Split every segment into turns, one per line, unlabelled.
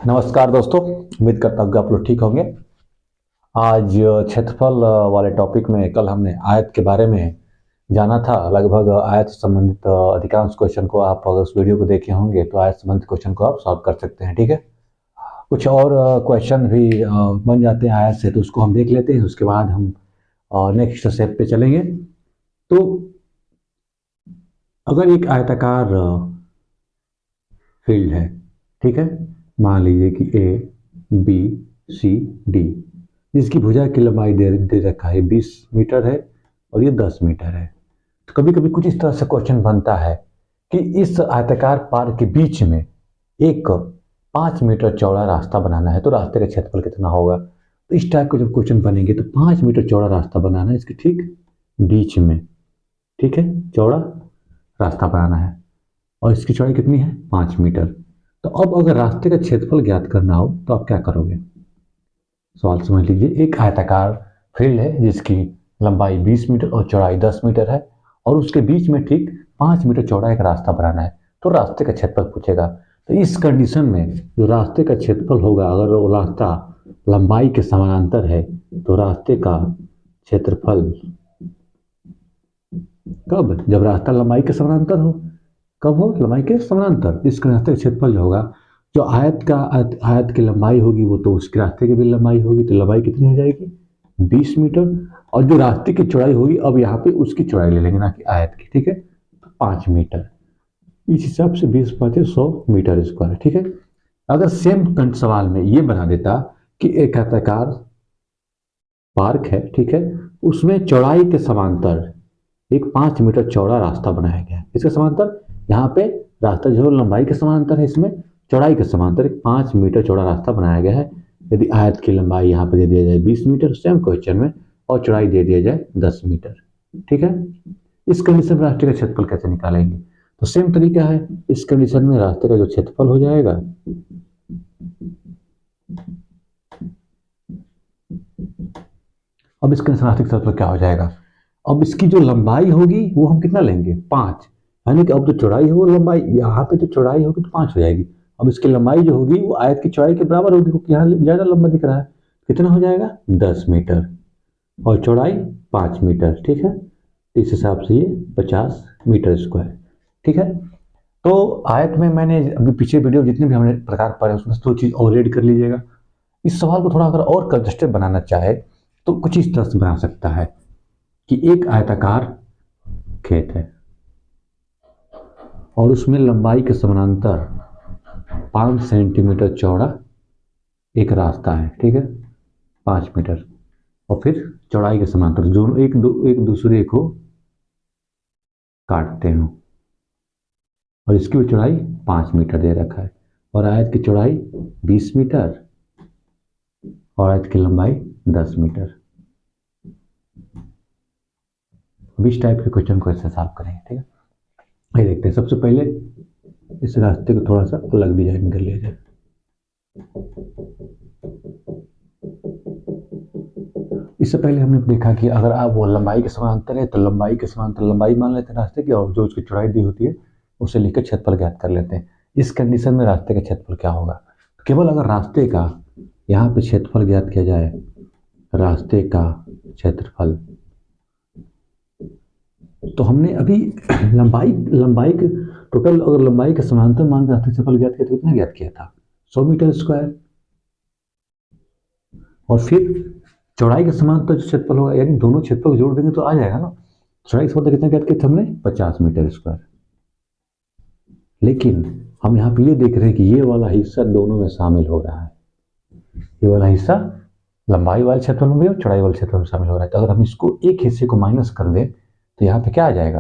नमस्कार दोस्तों, उम्मीद करता हूँ कि आप लोग ठीक होंगे। आज क्षेत्रफल वाले टॉपिक में कल हमने आयत के बारे में जाना था। लगभग आयत से संबंधित अधिकांश क्वेश्चन को आप अगर उस वीडियो को देखे होंगे तो आयत संबंधित क्वेश्चन को आप सॉल्व कर सकते हैं। ठीक है, कुछ और क्वेश्चन भी बन जाते हैं आयत से, तो उसको हम देख लेते हैं। उसके बाद हम नेक्स्ट स्टेप पे चलेंगे। तो अगर एक आयताकार फील्ड है, ठीक है, मान लीजिए कि ए बी सी डी, जिसकी भुजा की लंबाई दे रखा है 20 मीटर है और ये 10 मीटर है। तो कभी कभी कुछ इस तरह से क्वेश्चन बनता है कि इस आयताकार पार्क के बीच में एक 5 मीटर चौड़ा रास्ता बनाना है, तो रास्ते का क्षेत्रफल कितना होगा। तो इस टाइप के जब क्वेश्चन बनेंगे तो 5 मीटर चौड़ा रास्ता बनाना है इसके ठीक बीच में, ठीक है, चौड़ा रास्ता बनाना है और इसकी चौड़ाई कितनी है 5 मीटर। तो अब अगर रास्ते का क्षेत्रफल ज्ञात करना हो तो आप क्या करोगे। सवाल समझ लीजिए, एक आयताकार फील्ड है जिसकी लंबाई 20 मीटर और चौड़ाई 10 मीटर है और उसके बीच में ठीक 5 मीटर चौड़ा एक रास्ता बनाना है, तो रास्ते का क्षेत्रफल पूछेगा। तो इस कंडीशन में जो रास्ते का क्षेत्रफल होगा, अगर वो रास्ता लंबाई के समानांतर है तो रास्ते का क्षेत्रफल कब, जब रास्ता लंबाई के समानांतर हो, कब हो, लंबाई के समानांतर। इस रास्ते का क्षेत्रफल जो होगा, जो आयत की लंबाई होगी वो तो उसके रास्ते की भी लंबाई होगी, तो लंबाई कितनी हो जाएगी 20 मीटर। और जो रास्ते की चौड़ाई होगी, अब यहाँ पे उसकी चौड़ाई ले लेंगे ना कि आयत की, ठीक है, 5 मीटर। इस हिसाब से 20 5 100 मीटर स्क्वायर, ठीक है। अगर सेम सवाल में ये बना देता कि एक आयताकार पार्क है, ठीक है, उसमें चौड़ाई के समांतर एक 5 मीटर चौड़ा रास्ता बनाया गया है। इसके समांतर यहाँ पे रास्ता जो लंबाई के समांतर है, इसमें चौड़ाई के समांतर एक 5 मीटर चौड़ा रास्ता बनाया गया है। यदि आयत की लंबाई यहाँ पे दे दिया जाए 20 मीटर सेम क्वेश्चन में और चौड़ाई दे दिया जाए 10 मीटर, ठीक है। इस कंडीशन में रास्ते का क्षेत्रफल कैसे निकालेंगे, तो सेम तरीका है। इस कंडीशन में रास्ते का जो क्षेत्रफल हो जाएगा, अब इस कंडीशन रास्ते का क्षेत्रफल क्या हो जाएगा, अब इसकी जो लंबाई होगी वो हम कितना लेंगे 5, यानी कि अब जो चौड़ाई है वो लंबाई, यहाँ पे तो चौड़ाई होगी तो 5 हो जाएगी। अब इसकी लंबाई जो होगी वो आयत की चौड़ाई के बराबर होगी, क्योंकि यहाँ ज़्यादा लंबा दिख रहा है। कितना हो जाएगा 10 मीटर और चौड़ाई 5 मीटर, ठीक है। इस हिसाब से ये 50 मीटर स्क्वायर, ठीक है। तो आयत में मैंने अभी पीछे वीडियो जितने भी हमने प्रकार पढ़े उसमें दो चीज़ और ऐड कर लीजिएगा। इस सवाल को थोड़ा अगर और कंजस्टेड बनाना चाहे तो कुछ इस तरह से बना सकता है कि एक आयताकार खेत है और उसमें लंबाई के समानांतर 5 सेंटीमीटर चौड़ा एक रास्ता है, ठीक है, 5 मीटर, और फिर चौड़ाई के समांतर दोनों एक दूसरे को काटते हो और इसकी भी चौड़ाई 5 मीटर दे रखा है और आयत की चौड़ाई 20 मीटर और आयत की लंबाई 10 मीटर। इस टाइप के क्वेश्चन को ऐसे सॉल्व करेंगे, ठीक है। ये देखते हैं, सबसे पहले इस रास्ते को थोड़ा सा अलग डिजाइन कर लिया जाए। इससे पहले हमने देखा कि अगर आप वो लंबाई के समांतर है तो लंबाई के समांतर लंबाई मान लेते हैं रास्ते की, और जो उसकी चौड़ाई दी होती है उसे लेकर क्षेत्रफल ज्ञात कर लेते हैं। इस कंडीशन में रास्ते का क्षेत्रफल क्या होगा, केवल अगर रास्ते का यहाँ पे क्षेत्रफल ज्ञात किया जाए, रास्ते का क्षेत्रफल, तो हमने अभी लंबाई के टोटल, अगर लंबाई के समांतर मान के रास्ते का क्षेत्रफल ज्ञात किया तो कितना ज्ञात किया था 100 मीटर स्क्वायर, और फिर चौड़ाई के समांतर जो क्षेत्रफल होगा, यानी दोनों क्षेत्रफल जोड़ देंगे तो आ जाएगा ना। चौड़ाई के समांतर कितना ज्ञात किया था हमने 50 मीटर स्क्वायर। लेकिन हम यहाँ पे ये देख रहे हैं कि ये वाला हिस्सा दोनों में शामिल हो रहा है, ये वाला हिस्सा लंबाई वाले क्षेत्रफल में और चौड़ाई वाले क्षेत्रफल में शामिल हो रहा है। तो अगर हम इसको एक हिस्से को माइनस कर दें तो यहाँ पे क्या आ जाएगा,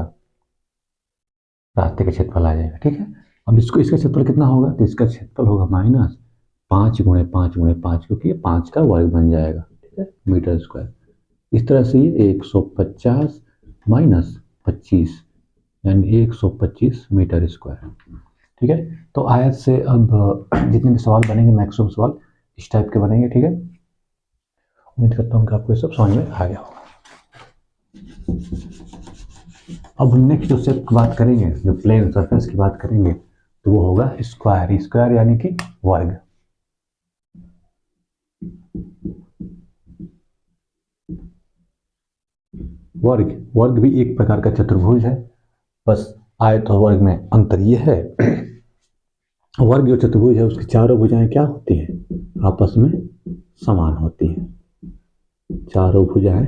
रास्ते का क्षेत्रफल आ जाएगा, ठीक है। अब इसको, इसका क्षेत्रफल कितना होगा, तो इसका क्षेत्रफल होगा माइनस 5 गुणे 5 गुणे 5, क्योंकि ये 5 का वर्ग बन जाएगा, ठीक है, मीटर स्क्वायर। इस तरह से ये 150 माइनस 25 यानी 125 मीटर स्क्वायर, ठीक है। तो आयत से अब जितने भी सवाल बनेंगे मैक्सिमम सवाल इस टाइप के बनेंगे, ठीक है। उम्मीद करता हूँ कि आपको ये सब समझ में आ गया होगा। अब नेक्स्ट जो स्टेप की बात करेंगे, जो प्लेन सरफेस की बात करेंगे, तो वो होगा स्क्वायर। स्क्वायर यानी कि वर्ग। वर्ग, वर्ग भी एक प्रकार का चतुर्भुज है, बस आयत और वर्ग में अंतर ये है, वर्ग जो चतुर्भुज है उसकी चारों भुजाएं क्या होती हैं, आपस में समान होती हैं। चारों भुजाएं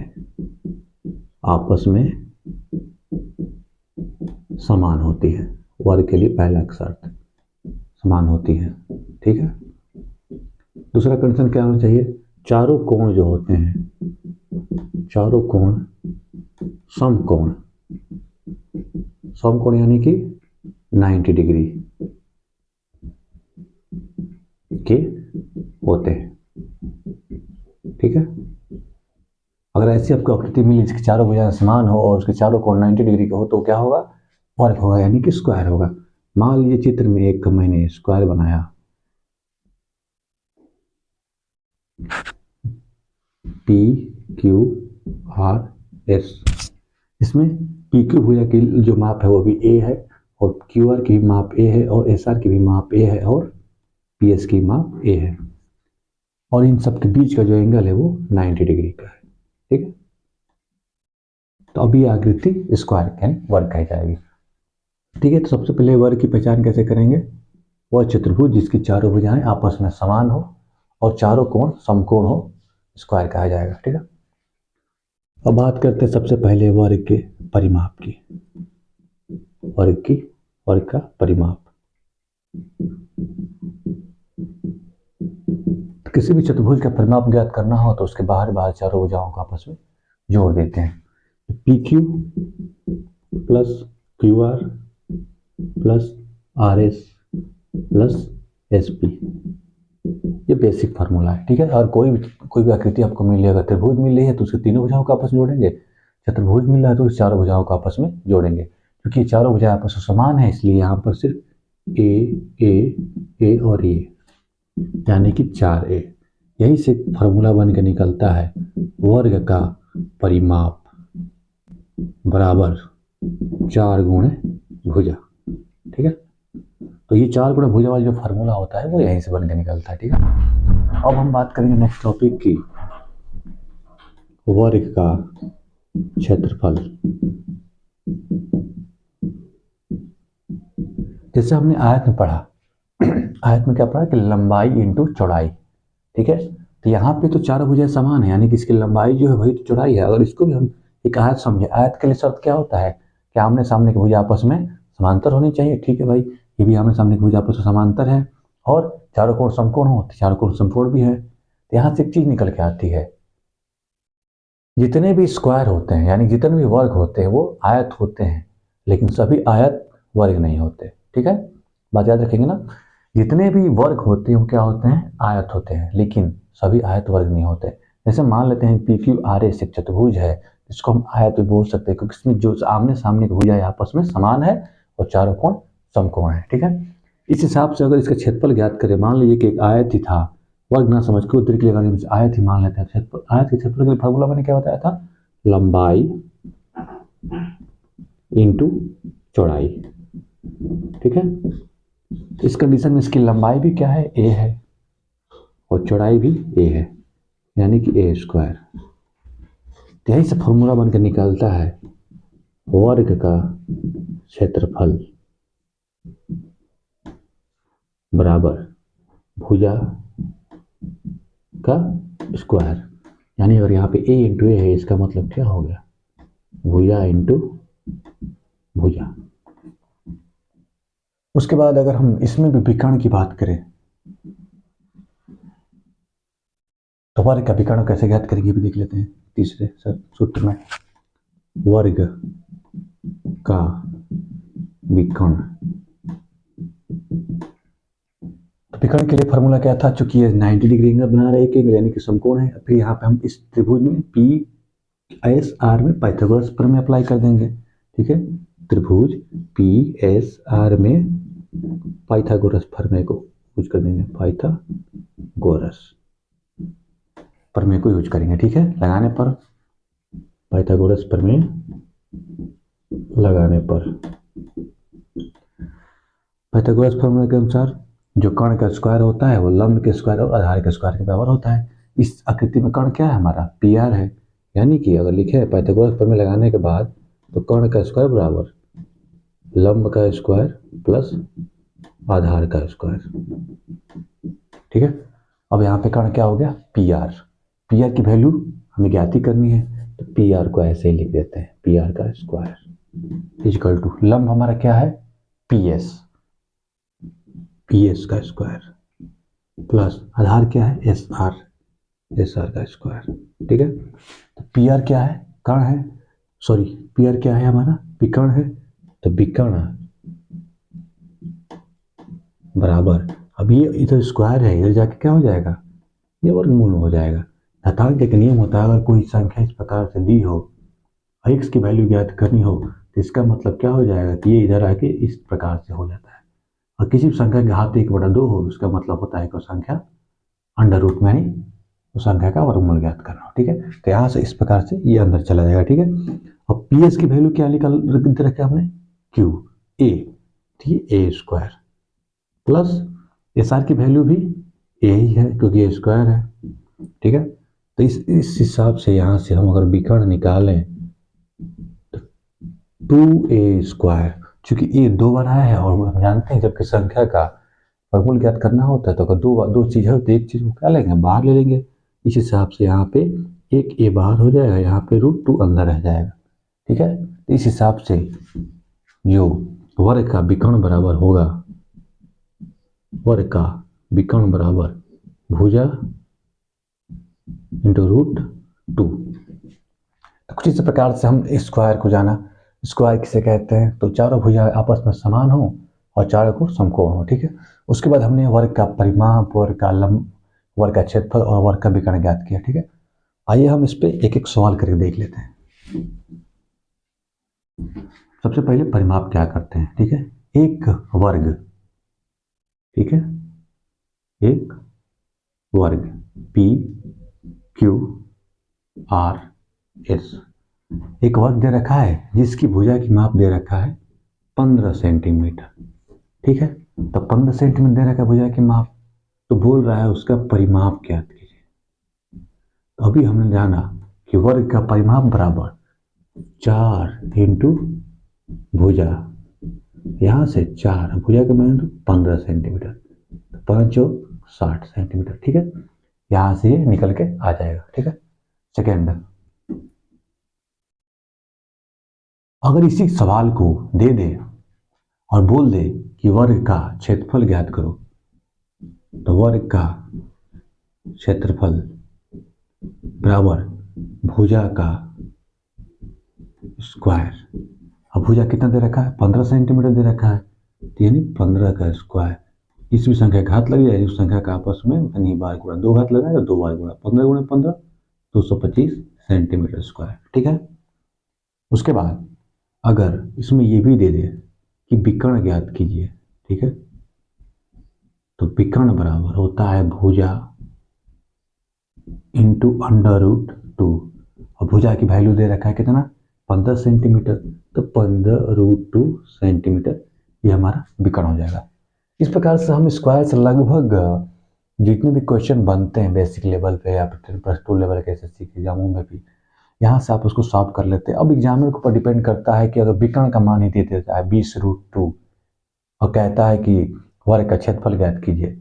आपस में समान होती है, वर्ग के लिए पहला शर्त समान होती है। ठीक है, दूसरा कंडीशन क्या होना चाहिए, चारों कोण जो होते हैं, चारों कोण समकोण, समकोण यानी कि 90 डिग्री के होते हैं। ठीक है, अगर ऐसी आपको आकृति मिली जिसकी चारों भुजाएं समान हो और उसके चारों कोण 90 डिग्री के हो तो क्या होगा, वर्ग होगा, यानी कि स्क्वायर होगा। मान लीजिए चित्र में एक मैंने स्क्वायर बनाया, पी क्यू आर एस, इसमें पी क्यू भुजा की जो माप है वो भी ए है, और क्यू आर की भी माप ए है, और एस आर की भी माप ए है, और पी एस की माप ए है, और इन सब के बीच का जो एंगल है वो 90 डिग्री का है। ठीक है, तो अभी आकृति स्क्वायर यानी वर्ग कही जाएगी। ठीक है, तो सबसे पहले वर्ग की पहचान कैसे करेंगे, वह चतुर्भुज जिसकी चारों भुजाएं आपस में समान हो और चारों कोण समकोण हो, स्क्वायर कहा जाएगा। ठीक है, अब बात करते हैं सबसे पहले वर्ग के परिमाप की, वर्ग का परिमाप। तो किसी भी चतुर्भुज का परिमाप ज्ञात करना हो तो उसके बाहर चारों भुजाओं को आपस में जोड़ देते हैं। P Q plus Q R plus R S plus S P, ये बेसिक फार्मूला है। ठीक है, और कोई भी आकृति आपको मिले, अगर त्रिभुज मिल रही है तो उसके तीनों भुजाओं को आपस में जोड़ेंगे, चतुर्भुज मिल रहा है तो उस चारों भुजाओं को आपस में जोड़ेंगे। क्योंकि ये चारों भुजाएं आपस में समान है इसलिए यहाँ पर सिर्फ ए और ए, यानी कि 4a, यही से फार्मूला बन के निकलता है वर्ग का परिमाप बराबर 4 गुणे भुजा। ठीक है, तो ये 4 गुणे भुजा वाला जो फार्मूला होता है वो यहीं से बन के निकलता है। ठीक है, अब हम बात करेंगे नेक्स्ट टॉपिक की, वर्ग का क्षेत्रफल। जैसे हमने आयत में पढ़ा, आयत में क्या पढ़ा कि लंबाई इंटू चौड़ाई। ठीक है, तो यहाँ पे तो चारों भुजाएं समान है, यानी कि इसकी लंबाई जो है वही तो चौड़ाई है। अगर इसको भी हम एक आयत समझे, आयत के लिए शर्त क्या होता है कि आमने सामने की भुजा आपस में समांतर होनी चाहिए। ठीक है भाई, ये भी आमने सामने की भुजा आपस में समांतर है, और चारों कोण समकोण हो, चारों कोण समकोण भी है। तो यहाँ से एक चीज निकल के आती है, जितने भी स्क्वायर होते हैं यानी जितने भी वर्ग होते हैं वो आयत होते हैं, लेकिन सभी आयत वर्ग नहीं होते। ठीक है, बात याद रखेंगे ना, जितने भी वर्ग होते हैं वो क्या होते हैं, आयत होते हैं, लेकिन सभी आयत वर्ग नहीं होते। जैसे मान लेते हैं पी क्यू आर एस एक चतुर्भुज है, इसको हम आयत भी बोल सकते हैं क्योंकि इसमें जो आमने सामने की भुजाएं आपस में समान है और चारों कोण समकोण है। ठीक है, इस हिसाब से अगर इसका क्षेत्रफल ज्ञात करें, मान लीजिए कि एक आयत ही था, वर्ग ना समझ के उतरी के लिए आयत ही मान लेते हैं, आयत के क्षेत्रफल के लिए फार्मूला मैंने क्या बताया था, लंबाई इंटू चौड़ाई। ठीक है, इस कंडीशन में इसकी लंबाई भी क्या है, ए है, और चौड़ाई भी ए है, यानी कि ए स्क्वायर। यही से फॉर्मूला बनकर निकलता है वर्ग का क्षेत्रफल बराबर भुजा का स्क्वायर, यानी अगर यहाँ पे ए इंटू ए है, इसका मतलब क्या हो गया, भुजा इंटू भुजा। उसके बाद अगर हम इसमें भी विकर्ण की बात करें तो वर्ग का विकर्ण कैसे ज्ञात करेंगे भी देख लेते हैं तीसरे सूत्र में, वर्ग का विकर्ण। तो विकर्ण के लिए फॉर्मूला क्या था, चूंकि ये 90 डिग्री एंगल बना रहे एक यानी कि समकोण है, फिर यहाँ पे हम इस त्रिभुज में पी एस आर में पाइथागोरस प्रमेय अप्लाई कर देंगे। ठीक है, त्रिभुज पी एस आर में पाइथागोरस प्रमेय को यूज कर देंगे, पाइथागोरस प्रमेय को यूज करेंगे। ठीक है, लगाने पर पाइथागोरस प्रमेय लगाने पर पाइथागोरस प्रमेय के अनुसार जो कर्ण का स्क्वायर होता है वो लंब के स्क्वायर और आधार के स्क्वायर के बराबर होता है। इस आकृति में कर्ण क्या है हमारा, पी आर है, यानी कि अगर लिखे है पाइथागोरस प्रमेय लगाने के बाद तो कर्ण का स्क्वायर बराबर लंब का स्क्वायर प्लस आधार का स्क्वायर। ठीक है, अब यहाँ पे कर्ण क्या हो गया, पी आर। पी आर की वैल्यू हमें ज्ञात ही करनी है, तो पी आर को ऐसे ही लिख देते हैं, पी आर का स्क्वायर इक्वल टू लंब हमारा क्या है, पी एस, पी एस का स्क्वायर प्लस आधार क्या है, एस आर, एस आर का स्क्वायर। ठीक है, तो पी आर क्या है, कर्ण है, सॉरी पी आर क्या है हमारा, विकर्ण है, तो विकर्ण बराबर, अब ये इधर स्क्वायर है, इधर जाके क्या हो जाएगा, ये वर्गमूल हो जाएगा। घातांक एक नियम होता है, अगर कोई संख्या इस प्रकार से दी हो, x की वैल्यू ज्ञात करनी हो, तो इसका मतलब क्या हो जाएगा कि ये इधर आके इस प्रकार से हो जाता है। और किसी भी संख्या के घात 1/2 हो, उसका मतलब होता है कि संख्या अंडर रूट में नहीं, उस संख्या का वर्गमूल ज्ञात करना हो। ठीक है, तो यहाँ से इस प्रकार से ये अंदर चला जाएगा। ठीक है, अब पी एस की वैल्यू क्या निकाल रखे हमने, क्यू ए, ठीक है, ए स्क्वायर प्लस एस आर की वैल्यू भी ए ही है क्योंकि ए स्क्वायर है। ठीक है, तो इस हिसाब से यहाँ से हम अगर विकर्ण निकालें तो 2a स्क्वायर, चूंकि ए 2 बार आया है और हम जानते हैं जबकि संख्या का वर्गमूल ज्ञात करना होता है तो अगर दो चीज है तो एक चीज को क्या लेंगे, बाहर ले लेंगे। इस हिसाब से यहाँ पे एक ए बाहर हो जाएगा, यहाँ पे √2 अंदर रह जाएगा। ठीक है, तो इस हिसाब से जो वर्ग का विकर्ण बराबर होगा, वर्ग का विकर्ण बराबर भुजा इंटू √2। तो कुछ इस प्रकार से हम स्क्वायर को जाना, स्क्वायर किसे कहते हैं, तो चारों भुजा आपस में समान हो और चारों को समकोण हो। ठीक है, उसके बाद हमने वर्ग का परिमाप, वर्ग का लंब, वर्ग का क्षेत्रफल और वर्ग का विकर्ण ज्ञात किया। ठीक है, आइए हम इस पे एक एक सवाल करके देख लेते हैं। सबसे पहले परिमाप क्या करते हैं। ठीक है, एक वर्ग, ठीक है, एक वर्ग पी क्यू आर एस, एक वर्ग दे रखा है जिसकी भुजा की माप दे रखा है 15 सेंटीमीटर। ठीक है, तो 15 सेंटीमीटर दे रखा है भुजा की माप, तो बोल रहा है उसका परिमाप ज्ञात कीजिए। तो अभी हमने जाना कि वर्ग का परिमाप बराबर 4 इंटू भुजा, यहाँ से 4 भुजा का मान 15 सेंटीमीटर, तो 5 60 सेंटीमीटर। ठीक है, यहाँ से ये निकल के आ जाएगा। ठीक है, सेकेंड, अगर इसी सवाल को दे दे और बोल दे कि वर्ग का क्षेत्रफल ज्ञात करो, तो वर्ग का क्षेत्रफल बराबर भुजा का स्क्वायर। अब भुजा कितना दे रखा है, 15 सेंटीमीटर दे रखा है, तो यानी 15 का स्क्वायर। इसमें संख्या घात लग जाएगी, उस संख्या का आपस में उतनी बार गुणा, 2 घात लगाए तो 2 बार गुणा, 15 गुणा 15 225 सेंटीमीटर स्क्वायर। ठीक है, उसके बाद अगर इसमें ये भी दे दे कि विकर्ण ज्ञात कीजिए, ठीक है, तो विकर्ण बराबर होता है भुजा इंटू अंडर रूट 2, और भुजा की वैल्यू दे रखा है कितना, 15 सेंटीमीटर, तो 15√2 सेंटीमीटर, ये हमारा विकर्ण हो जाएगा। इस प्रकार से हम स्क्वायर से लगभग जितने भी क्वेश्चन बनते हैं बेसिक लेवल पे या फिर +2 लेवल के एसएससी के एग्जामों में भी, यहाँ से आप उसको सॉल्व कर लेते हैं। अब एग्जामिनर के ऊपर डिपेंड करता है कि अगर विकर्ण का मान ही दे देता है 20√2 और कहता है कि वर्ग का क्षेत्रफल ज्ञात कीजिए,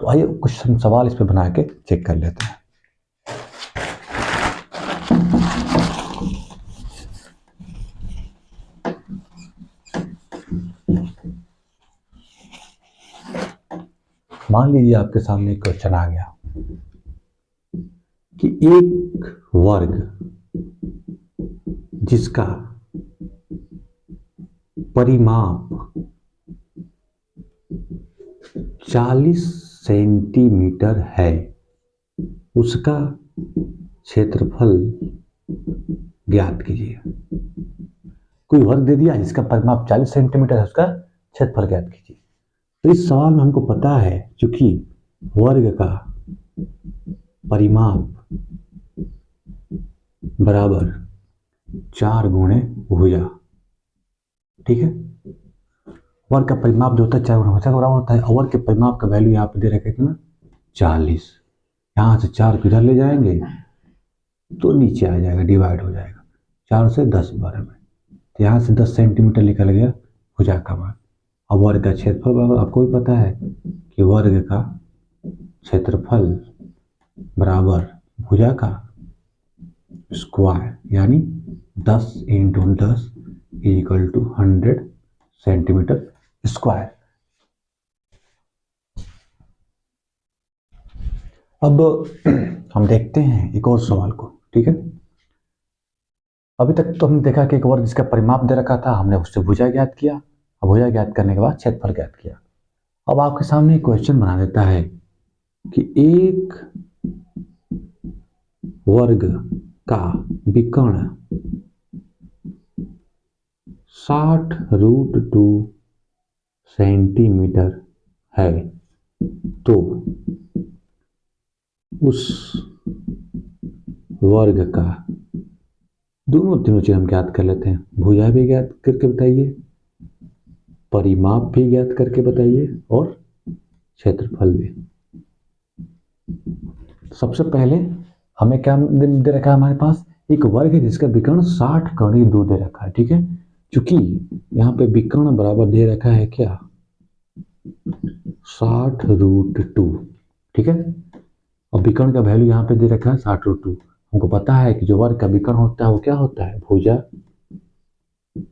तो आइए कुछ हम सवाल इस पर बना के चेक कर लेते हैं। मान लीजिए आपके सामने एक क्वेश्चन आ गया कि एक वर्ग जिसका परिमाप 40 सेंटीमीटर है, उसका क्षेत्रफल ज्ञात कीजिए। कोई वर्ग दे दिया जिसका परिमाप 40 सेंटीमीटर है, उसका क्षेत्रफल ज्ञात कीजिए। तो इस सवाल में हमको पता है क्योंकि वर्ग का परिमाप बराबर 4 गुणे भुजा। ठीक है, वर्ग का परिमाप जो होता है 4 गुणे भुजा बराबर होता है, और वर्ग के परिमाप का वैल्यू यहाँ पे दे रखा है कितना, 40। यहाँ से 4 किधर ले जाएंगे, तो नीचे आ जाएगा, डिवाइड हो जाएगा 4 से 10 बार में। तो यहाँ से 10 सेंटीमीटर निकल गया भुजा का मान। अब वर्ग का क्षेत्रफल आपको भी पता है कि वर्ग का क्षेत्रफल बराबर भुजा का स्क्वायर, यानी 10 into 10 equal to 100 centimetre square. अब हम देखते हैं एक और सवाल को, ठीक है। अभी तक तो हमने देखा कि एक वर्ग जिसका परिमाप दे रखा था, हमने उससे भुजा ज्ञात किया। अब भुजा ज्ञात करने के बाद क्षेत्रफल ज्ञात किया। अब आपके सामने एक क्वेश्चन बना देता है कि एक वर्ग का विकर्ण 60√2 सेंटीमीटर है, तो उस वर्ग का तीनों चीज हम ज्ञात कर लेते हैं। भुजा भी ज्ञात करके बताइए, परिमाप भी ज्ञात करके बताइए, और क्षेत्रफल भी। सबसे पहले हमें क्या दे रखा है, हमारे पास एक वर्ग है जिसका विकर्ण 60 कड़ी 2 दे रखा है, ठीक है। चूंकि यहाँ पे विकर्ण बराबर दे रखा है क्या, 60√2, ठीक है। और विकर्ण का वैल्यू यहाँ पे दे रखा है 60√2। हमको पता है कि जो वर्ग का विकर्ण होता है वो क्या होता है, भुजा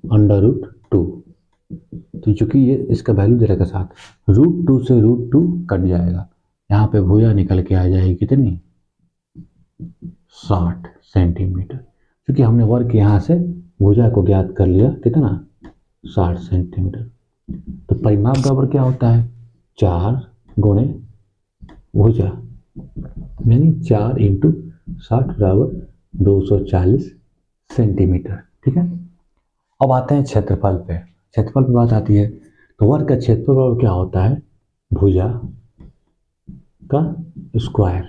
√2। तो चूंकि ये इसका वैल्यू दे रखा है 7, √2 से √2 कट जाएगा, यहाँ पे भुजा निकल के आ जाएगी कितनी, 60 सेंटीमीटर। क्योंकि हमने वर्ग यहाँ से भुजा को ज्ञात कर लिया कितना, 60 सेंटीमीटर। तो परिमाप बराबर क्या होता है, 4 गुणे भुजा, यानी 4 इंटू 60 बराबर 240 सेंटीमीटर, ठीक है। अब आते हैं क्षेत्रफल पे। क्षेत्रफल पे बात आती है तो वर्ग का क्षेत्रफल बराबर क्या होता है, भुजा का स्क्वायर।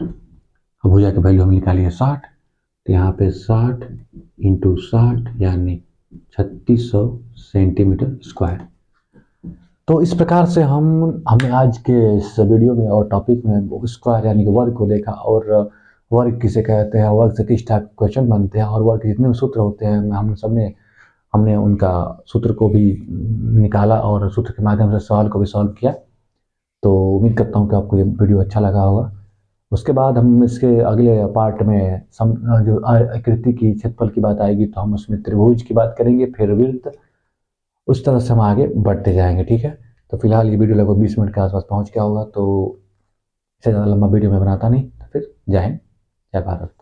अब भुजा का वैल्यू हम निकालिए 60, तो यहाँ पे 60 इंटू 60 यानी 3600 सेंटीमीटर स्क्वायर। तो इस प्रकार से हमने आज के इस वीडियो में और टॉपिक में स्क्वायर यानी कि वर्ग को देखा, और वर्ग किसे कहते हैं, वर्ग से किस टाइप क्वेश्चन बनते हैं, और वर्ग के जितने भी सूत्र होते हैं हमने उनका सूत्र को भी निकाला और सूत्र के माध्यम से सवाल को भी सॉल्व किया। तो उम्मीद करता हूँ कि आपको ये वीडियो अच्छा लगा होगा। उसके बाद हम इसके अगले पार्ट में जो आकृति की क्षेत्रफल की बात आएगी तो हम उसमें त्रिभुज की बात करेंगे, फिर वृत्त, उस तरह से हम आगे बढ़ते जाएंगे, ठीक है। तो फिलहाल ये वीडियो लगभग 20 मिनट के आसपास पहुंच गया होगा, तो इससे ज़्यादा लंबा वीडियो मैं बनाता नहीं। तो फिर जय हिंद, जय भारत।